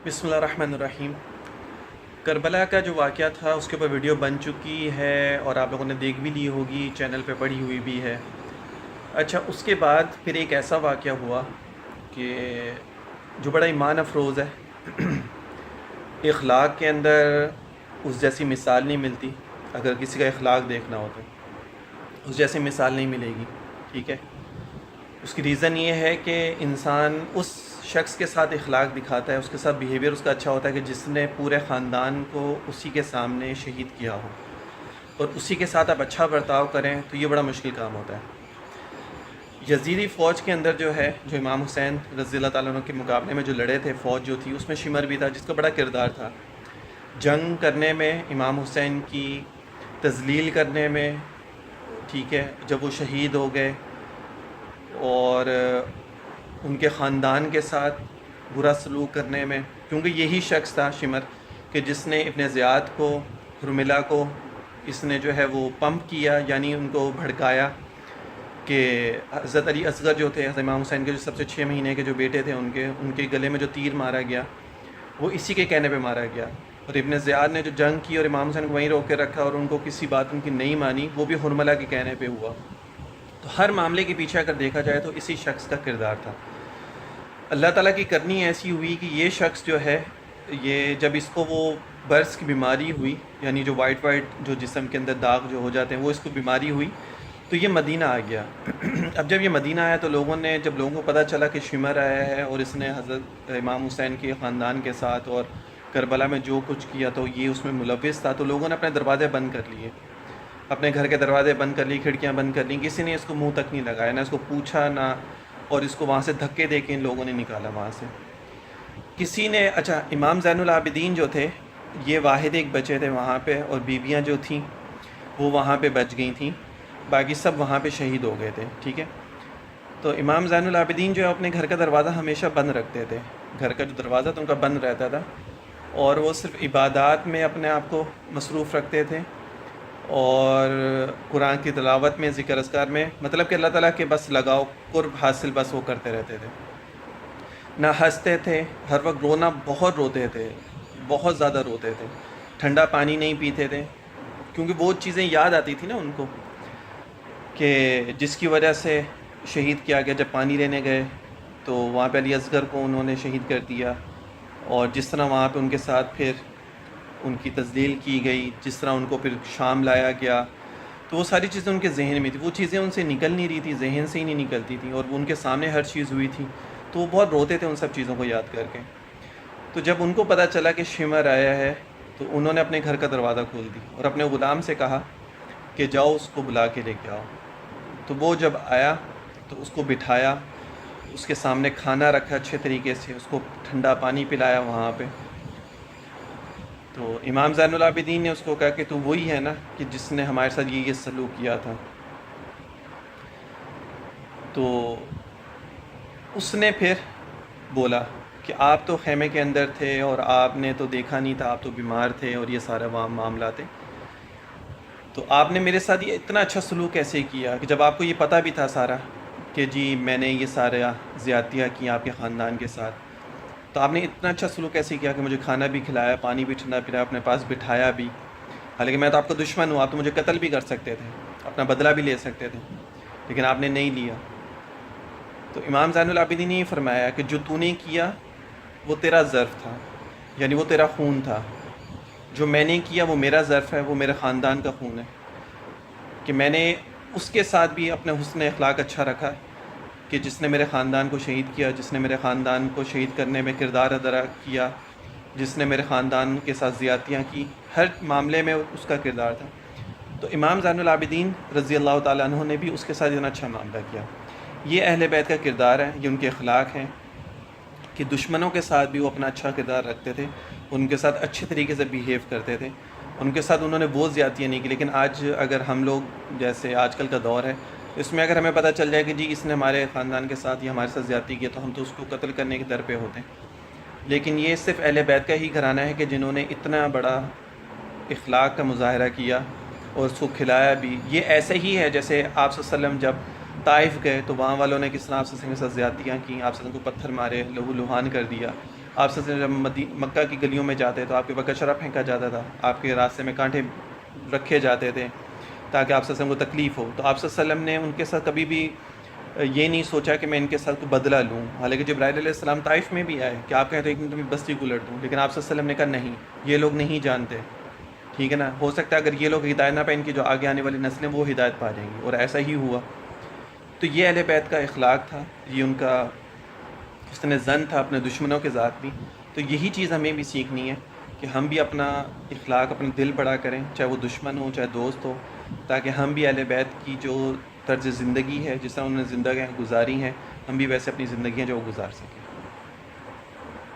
بسم اللہ الرحمن الرحیم۔ کربلا کا جو واقعہ تھا اس کے اوپر ویڈیو بن چکی ہے اور آپ لوگوں نے دیکھ بھی لی ہوگی، چینل پہ پڑھی ہوئی بھی ہے۔ اچھا، اس کے بعد پھر ایک ایسا واقعہ ہوا کہ جو بڑا ایمان افروز ہے۔ اخلاق کے اندر اس جیسی مثال نہیں ملتی۔ اگر کسی کا اخلاق دیکھنا ہو تو اس جیسی مثال نہیں ملے گی، ٹھیک ہے۔ اس کی ریزن یہ ہے کہ انسان اس شخص کے ساتھ اخلاق دکھاتا ہے، اس کے ساتھ بیہیویئر اس کا اچھا ہوتا ہے کہ جس نے پورے خاندان کو اسی کے سامنے شہید کیا ہو، اور اسی کے ساتھ آپ اچھا برتاؤ کریں تو یہ بڑا مشکل کام ہوتا ہے۔ یزیدی فوج کے اندر جو ہے، جو امام حسین رضی اللہ تعالیٰ عنہ کے مقابلے میں جو لڑے تھے، فوج جو تھی اس میں شمر بھی تھا جس کا بڑا کردار تھا جنگ کرنے میں، امام حسین کی تذلیل کرنے میں، ٹھیک ہے۔ جب وہ شہید ہو گئے اور ان کے خاندان کے ساتھ برا سلوک کرنے میں، کیونکہ یہی شخص تھا شمر کہ جس نے ابن زیاد کو، حرملہ کو، اس نے جو ہے وہ پمپ کیا، یعنی ان کو بھڑکایا کہ حضرت علی اصغر جو تھے، حضرت امام حسین کے جو سب سے 6 مہینے کے جو بیٹے تھے، ان کے گلے میں جو تیر مارا گیا وہ اسی کے کہنے پہ مارا گیا۔ اور ابن زیاد نے جو جنگ کی اور امام حسین کو وہیں روک کے رکھا اور ان کو کسی بات ان کی نہیں مانی، وہ بھی حرملہ کے کہنے پہ ہوا۔ تو ہر معاملے کے پیچھے اگر دیکھا جائے تو اسی شخص کا کردار تھا۔ اللہ تعالیٰ کی کرنی ایسی ہوئی کہ یہ شخص جو ہے، یہ جب اس کو وہ برس کی بیماری ہوئی، یعنی جو وائٹ جو جسم کے اندر داغ جو ہو جاتے ہیں، وہ اس کو بیماری ہوئی تو یہ مدینہ آ گیا۔ اب جب یہ مدینہ آیا تو جب لوگوں کو پتہ چلا کہ شمر آیا ہے اور اس نے حضرت امام حسین کے خاندان کے ساتھ اور کربلا میں جو کچھ کیا تو یہ اس میں ملوث تھا، تو لوگوں نے اپنے دروازے بند کر لیے، اپنے گھر کے دروازے بند کر لی، کھڑکیاں بند کر لیں، کسی نے اس کو منہ تک نہیں لگایا، نہ اس کو پوچھا، نہ، اور اس کو وہاں سے دھکے دے کے ان لوگوں نے نکالا وہاں سے۔ کسی نے، اچھا، امام زین العابدین جو تھے یہ واحد ایک بچے تھے وہاں پہ، اور بیویاں جو تھیں وہ وہاں پہ بچ گئی تھیں، باقی سب وہاں پہ شہید ہو گئے تھے، ٹھیک ہے۔ تو امام زین العابدین جو ہے اپنے گھر کا دروازہ ہمیشہ بند رکھتے تھے، گھر کا جو دروازہ تھا ان کا بند رہتا تھا، اور وہ صرف عبادات میں اپنے آپ کو مصروف رکھتے تھے اور قرآن کی تلاوت میں، ذکر اذکار میں، مطلب کہ اللہ تعالیٰ کے بس لگاؤ، قرب حاصل، بس وہ کرتے رہتے تھے۔ نہ ہنستے تھے، ہر وقت رونا، بہت روتے تھے، بہت زیادہ روتے تھے، ٹھنڈا پانی نہیں پیتے تھے، کیونکہ وہ چیزیں یاد آتی تھی نا ان کو کہ جس کی وجہ سے شہید کیا گیا۔ جب پانی لینے گئے تو وہاں پہ علی اصغر کو انہوں نے شہید کر دیا، اور جس طرح وہاں پہ ان کے ساتھ پھر ان کی تذلیل کی گئی، جس طرح ان کو پھر شام لایا گیا، تو وہ ساری چیزیں ان کے ذہن میں تھی، وہ چیزیں ان سے نکل نہیں رہی تھی، ذہن سے ہی نہیں نکلتی تھیں، اور ان کے سامنے ہر چیز ہوئی تھی، تو وہ بہت روتے تھے ان سب چیزوں کو یاد کر کے۔ تو جب ان کو پتہ چلا کہ شمر آیا ہے تو انہوں نے اپنے گھر کا دروازہ کھول دی اور اپنے غلام سے کہا کہ جاؤ اس کو بلا کے لے کے آؤ۔ تو وہ جب آیا تو اس کو بٹھایا، اس کے سامنے کھانا رکھا اچھے طریقے سے، اس کو ٹھنڈا پانی پلایا وہاں پہ۔ تو امام زین العابدین نے اس کو کہا کہ تو وہی ہے نا کہ جس نے ہمارے ساتھ یہ سلوک کیا تھا۔ تو اس نے پھر بولا کہ آپ تو خیمے کے اندر تھے اور آپ نے تو دیکھا نہیں تھا، آپ تو بیمار تھے اور یہ سارا معاملہ تھے، تو آپ نے میرے ساتھ یہ اتنا اچھا سلوک کیسے کیا کہ جب آپ کو یہ پتہ بھی تھا سارا کہ جی میں نے یہ سارے زیادتیاں کی آپ کے خاندان کے ساتھ، تو آپ نے اتنا اچھا سلوک کیسے کیا کہ مجھے کھانا بھی کھلایا، پانی بھی ٹھنڈا پلایا، اپنے پاس بٹھایا بھی، حالانکہ میں تو آپ کا دشمن ہوں، آپ تو مجھے قتل بھی کر سکتے تھے، اپنا بدلہ بھی لے سکتے تھے، لیکن آپ نے نہیں لیا۔ تو امام زین العابدین نے یہ فرمایا کہ جو تو نے کیا وہ تیرا ظرف تھا، یعنی وہ تیرا خون تھا، جو میں نے کیا وہ میرا ظرف ہے، وہ میرے خاندان کا خون ہے، کہ میں نے اس کے ساتھ بھی اپنے حسن اخلاق اچھا رکھا کہ جس نے میرے خاندان کو شہید کیا، جس نے میرے خاندان کو شہید کرنے میں کردار ادا کیا، جس نے میرے خاندان کے ساتھ زیادتیاں کی، ہر معاملے میں اس کا کردار تھا۔ تو امام زین العابدین رضی اللہ تعالیٰ عنہ نے بھی اس کے ساتھ اتنا اچھا معاملہ کیا۔ یہ اہل بیت کا کردار ہے، یہ ان کے اخلاق ہیں کہ دشمنوں کے ساتھ بھی وہ اپنا اچھا کردار رکھتے تھے، ان کے ساتھ اچھے طریقے سے بیہیو کرتے تھے، ان کے ساتھ انہوں نے وہ زیادتیاں نہیں کی۔ لیکن آج اگر ہم لوگ، جیسے آج کل کا دور ہے، اس میں اگر ہمیں پتہ چل جائے کہ جی اس نے ہمارے خاندان کے ساتھ یا ہمارے ساتھ زیادتی کی تو ہم تو اس کو قتل کرنے کے در پہ ہوتے ہیں۔ لیکن یہ صرف اہل بیت کا ہی گھرانہ ہے کہ جنہوں نے اتنا بڑا اخلاق کا مظاہرہ کیا اور اس کو کھلایا بھی۔ یہ ایسے ہی ہے جیسے آپ صلی اللہ علیہ وسلم جب طائف گئے تو وہاں والوں نے کس طرح آپ صلی اللہ علیہ وسلم کے ساتھ زیادتیاں کیں، آپ صلی اللہ علیہ وسلم کو پتھر مارے، لہو لہان کر دیا، آپ سے جب مکہ کی گلیوں میں جاتے تو آپ کے اوپر کچرا پھینکا جاتا تھا، آپ کے راستے میں کانٹے رکھے جاتے تھے تاکہ آپ صلی اللہ علیہ وسلم کو تکلیف ہو، تو آپ صلی اللہ علیہ وسلم نے ان کے ساتھ کبھی بھی یہ نہیں سوچا کہ میں ان کے ساتھ بدلہ لوں۔ حالانکہ جبرائیل علیہ السلام طائف میں بھی آئے کہ آپ کہیں تو ایک منٹ میں بستی کو الٹ دوں، لیکن آپ صلی اللہ علیہ وسلم نے کہا نہیں، یہ لوگ نہیں جانتے، ٹھیک ہے نا، ہو سکتا ہے اگر یہ لوگ ہدایت نہ پائیں، ان کی جو آگے آنے والی نسلیں وہ ہدایت پا جائیں گی، اور ایسا ہی ہوا۔ تو یہ اہل بیت کا اخلاق تھا، یہ ان کا حسن ظن تھا اپنے دشمنوں کے ذات بھی۔ تو یہی چیز ہمیں بھی سیکھنی ہے کہ ہم بھی اپنا اخلاق اپنے دل بڑا کریں، چاہے وہ دشمن ہو چاہے دوست ہو، تاکہ ہم بھی اہل بیت کی جو طرز زندگی ہے، جس طرح انہوں نے زندگیاں گزاری ہیں، ہم بھی ویسے اپنی زندگیاں جو گزار سکیں۔